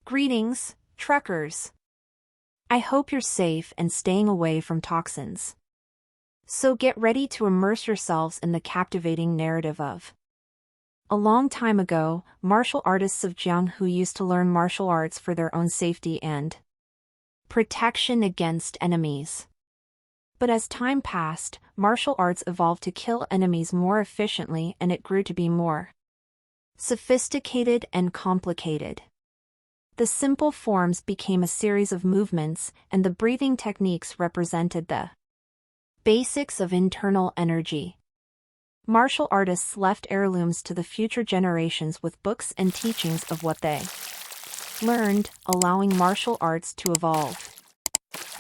Greetings, truckers. I hope you're safe and staying away from toxins. So get ready to immerse yourselves in the captivating narrative of. A long time ago, martial artists of Jianghu used to learn martial arts for their own safety and protection against enemies. But as time passed, martial arts evolved to kill enemies more efficiently, and it grew to be more sophisticated and complicated. The simple forms became a series of movements, and the breathing techniques represented the basics of internal energy. Martial artists left heirlooms to the future generations with books and teachings of what they learned, allowing martial arts to evolve.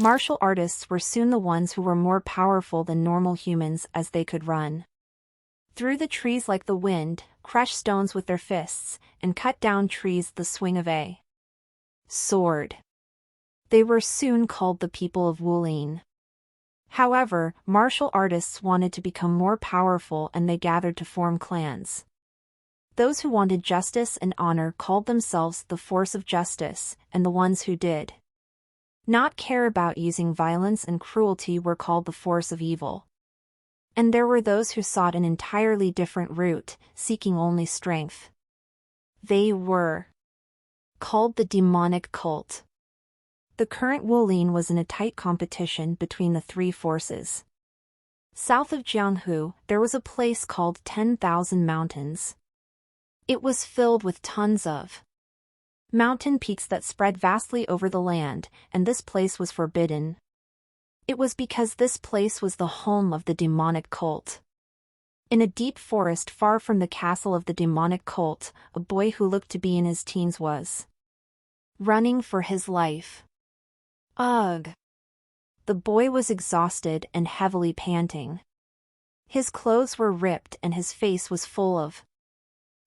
Martial artists were soon the ones who were more powerful than normal humans, as they could run through the trees like the wind, crush stones with their fists, and cut down trees the swing of a sword. They were soon called the people of Wulin. However, martial artists wanted to become more powerful, and they gathered to form clans. Those who wanted justice and honor called themselves the Force of Justice, and the ones who did not care about using violence and cruelty were called the Force of Evil. And there were those who sought an entirely different route, seeking only strength. They were called the Demonic Cult. The current Wulin was in a tight competition between the three forces. South of Jianghu, there was a place called 10,000 Mountains. It was filled with tons of mountain peaks that spread vastly over the land, and this place was forbidden. It was because this place was the home of the demonic cult. In a deep forest far from the castle of the demonic cult, a boy who looked to be in his teens was running for his life. Ugh! The boy was exhausted and heavily panting. His clothes were ripped and his face was full of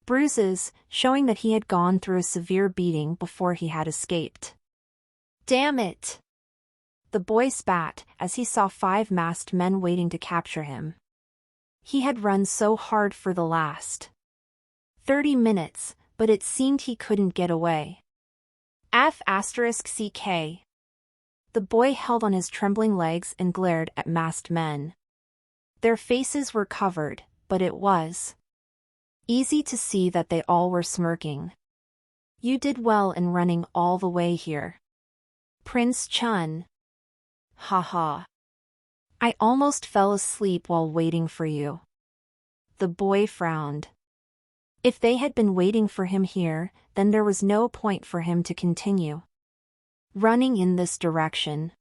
bruises, showing that he had gone through a severe beating before he had escaped. Damn it! The boy spat as he saw 5 masked men waiting to capture him. He had run so hard for the last 30 minutes, but it seemed he couldn't get away. F***CK. The boy held on his trembling legs and glared at masked men. Their faces were covered, but it was easy to see that they all were smirking. You did well in running all the way here, Prince Chun. Haha. I almost fell asleep while waiting for you. The boy frowned. If they had been waiting for him here, then there was no point for him to continue running in this direction.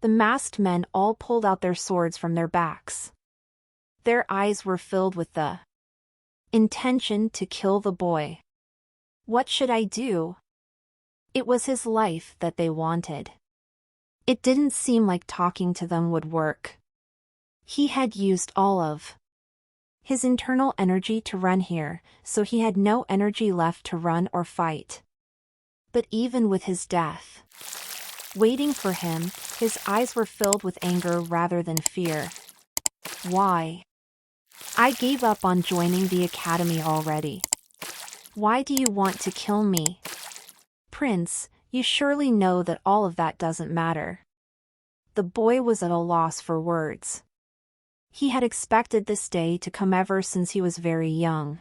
The masked men all pulled out their swords from their backs. Their eyes were filled with the intention to kill the boy. What should I do? It was his life that they wanted. It didn't seem like talking to them would work. He had used all of his internal energy to run here, so he had no energy left to run or fight. But even with his death waiting for him, his eyes were filled with anger rather than fear. Why? I gave up on joining the academy already. Why do you want to kill me? Prince, you surely know that all of that doesn't matter. The boy was at a loss for words. He had expected this day to come ever since he was very young.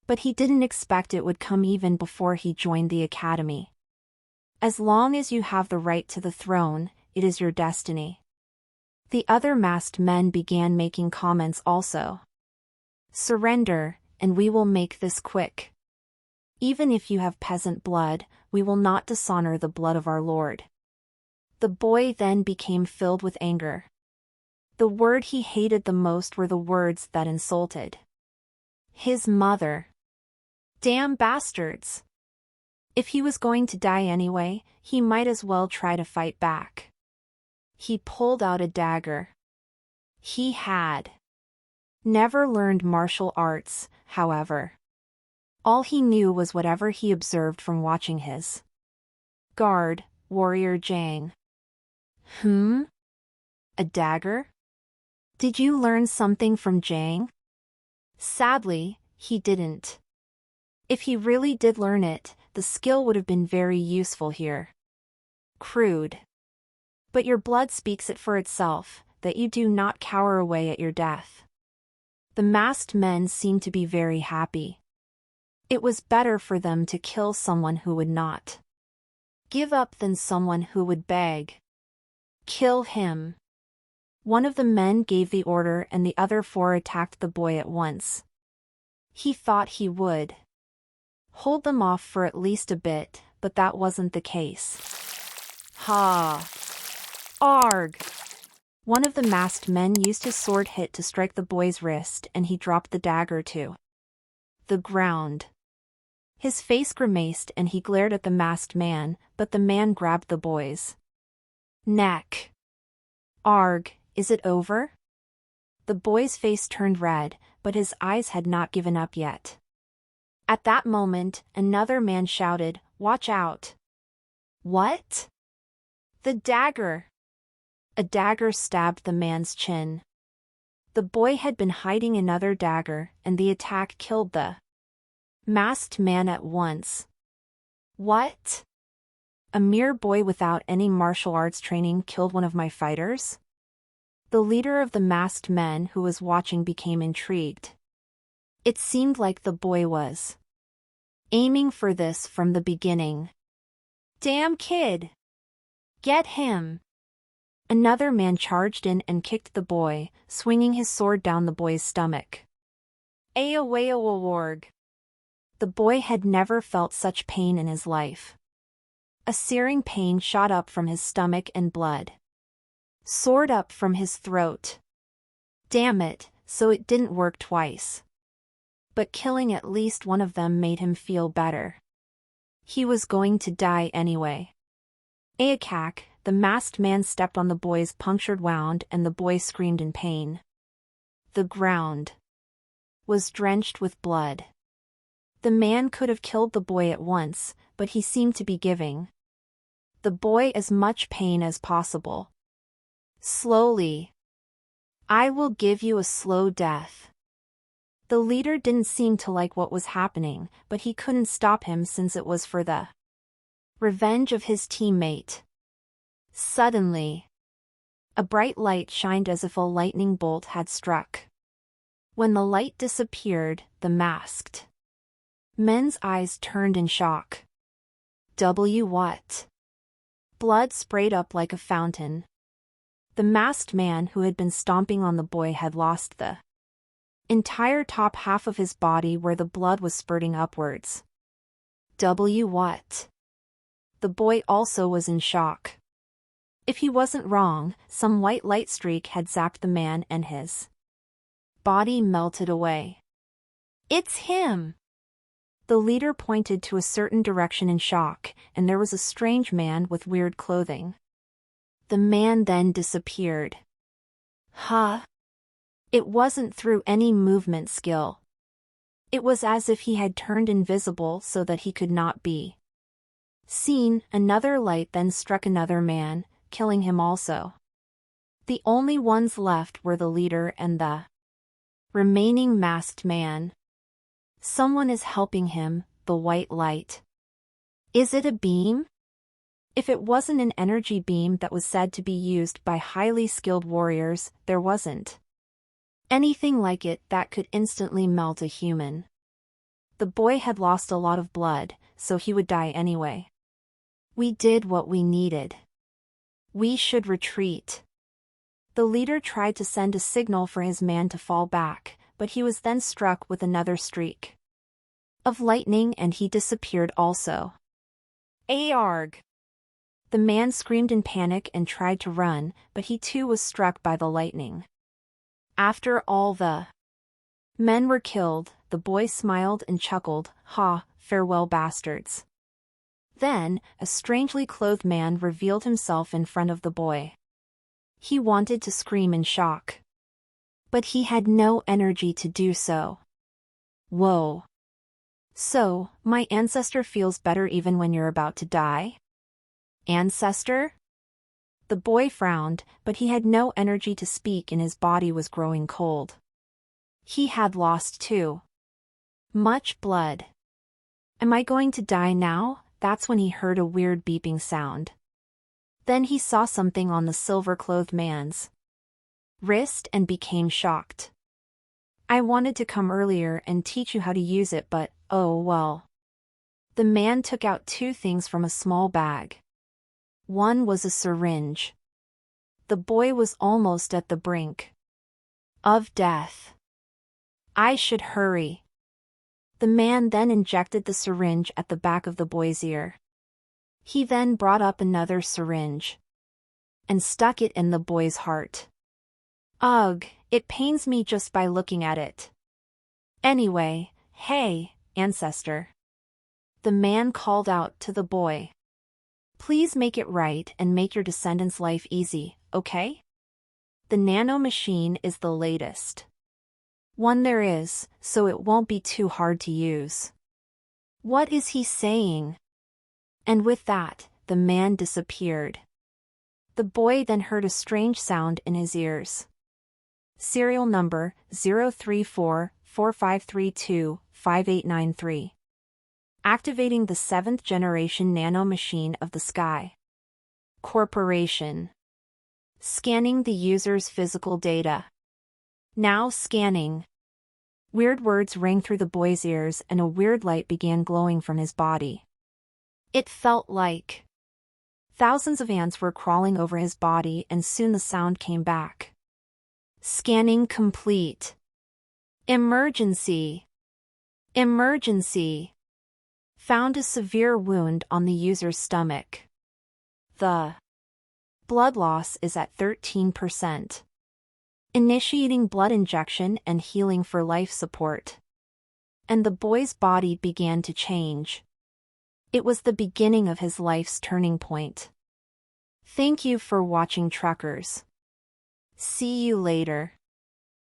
But he didn't expect it would come even before he joined the academy. As long as you have the right to the throne, it is your destiny. The other masked men began making comments also. Surrender, and we will make this quick. Even if you have peasant blood, we will not dishonor the blood of our Lord. The boy then became filled with anger. The word he hated the most were the words that insulted his mother. Damn bastards! If he was going to die anyway, he might as well try to fight back. He pulled out a dagger. He had never learned martial arts, however. All he knew was whatever he observed from watching his guard, Warrior Jang. A dagger? Did you learn something from Jang? Sadly, he didn't. If he really did learn it, the skill would have been very useful here. Crude. But your blood speaks it for itself, that you do not cower away at your death. The masked men seemed to be very happy. It was better for them to kill someone who would not give up than someone who would beg. Kill him. One of the men gave the order and the other four attacked the boy at once. He thought he would hold them off for at least a bit, but that wasn't the case. Ha! Arg! One of the masked men used his sword hit to strike the boy's wrist and he dropped the dagger to the ground. His face grimaced and he glared at the masked man, but the man grabbed the boy's neck. Arg, is it over? The boy's face turned red, but his eyes had not given up yet. At that moment, another man shouted, "Watch out!" What? The dagger! A dagger stabbed the man's chin. The boy had been hiding another dagger, and the attack killed the masked man at once. What? A mere boy without any martial arts training killed one of my fighters? The leader of the masked men who was watching became intrigued. It seemed like the boy was aiming for this from the beginning. Damn kid! Get him! Another man charged in and kicked the boy, swinging his sword down the boy's stomach. Aowaowarg. The boy had never felt such pain in his life. A searing pain shot up from his stomach and blood soared up from his throat. Damn it, so it didn't work twice. But killing at least one of them made him feel better. He was going to die anyway. Aakak, the masked man stepped on the boy's punctured wound and the boy screamed in pain. The ground was drenched with blood. The man could have killed the boy at once, but he seemed to be giving the boy as much pain as possible. Slowly. I will give you a slow death. The leader didn't seem to like what was happening, but he couldn't stop him since it was for the revenge of his teammate. Suddenly, a bright light shined as if a lightning bolt had struck. When the light disappeared, the masked men's eyes turned in shock. What? Blood sprayed up like a fountain. The masked man who had been stomping on the boy had lost the entire top half of his body where the blood was spurting upwards. What? The boy also was in shock. If he wasn't wrong, some white light streak had zapped the man and his body melted away. It's him! The leader pointed to a certain direction in shock, and there was a strange man with weird clothing. The man then disappeared. Huh? It wasn't through any movement skill. It was as if he had turned invisible so that he could not be seen. Another light then struck another man, killing him also. The only ones left were the leader and the remaining masked man. Someone is helping him, the white light. Is it a beam? If it wasn't an energy beam that was said to be used by highly skilled warriors, there wasn't anything like it that could instantly melt a human. The boy had lost a lot of blood, so he would die anyway. We did what we needed. We should retreat. The leader tried to send a signal for his man to fall back, but he was then struck with another streak of lightning and he disappeared also. Arg! The man screamed in panic and tried to run, but he too was struck by the lightning. After all the men were killed, the boy smiled and chuckled, "Ha, farewell bastards." Then, a strangely clothed man revealed himself in front of the boy. He wanted to scream in shock, but he had no energy to do so. Whoa. So, my ancestor feels better even when you're about to die? Ancestor? The boy frowned, but he had no energy to speak and his body was growing cold. He had lost too much blood. Am I going to die now? That's when he heard a weird beeping sound. Then he saw something on the silver-clothed man's wrist and became shocked. I wanted to come earlier and teach you how to use it, but, oh well. The man took out two things from a small bag. One was a syringe. The boy was almost at the brink of death. I should hurry. The man then injected the syringe at the back of the boy's ear. He then brought up another syringe and stuck it in the boy's heart. Ugh, it pains me just by looking at it. Anyway, hey, ancestor. The man called out to the boy. Please make it right and make your descendants' life easy, okay? The nano machine is the latest one there is, so it won't be too hard to use. What is he saying? And with that, the man disappeared. The boy then heard a strange sound in his ears. Serial number 034-4532-5893. Activating the 7th generation nano machine of the Sky Corporation. Scanning the user's physical data. Now scanning. Weird words rang through the boy's ears and a weird light began glowing from his body. It felt like thousands of ants were crawling over his body, and soon the sound came back. Scanning complete. Emergency. Emergency. Found a severe wound on the user's stomach. The blood loss is at 13%. Initiating blood injection and healing for life support. And the boy's body began to change. It was the beginning of his life's turning point. Thank you for watching, Truckers. See you later.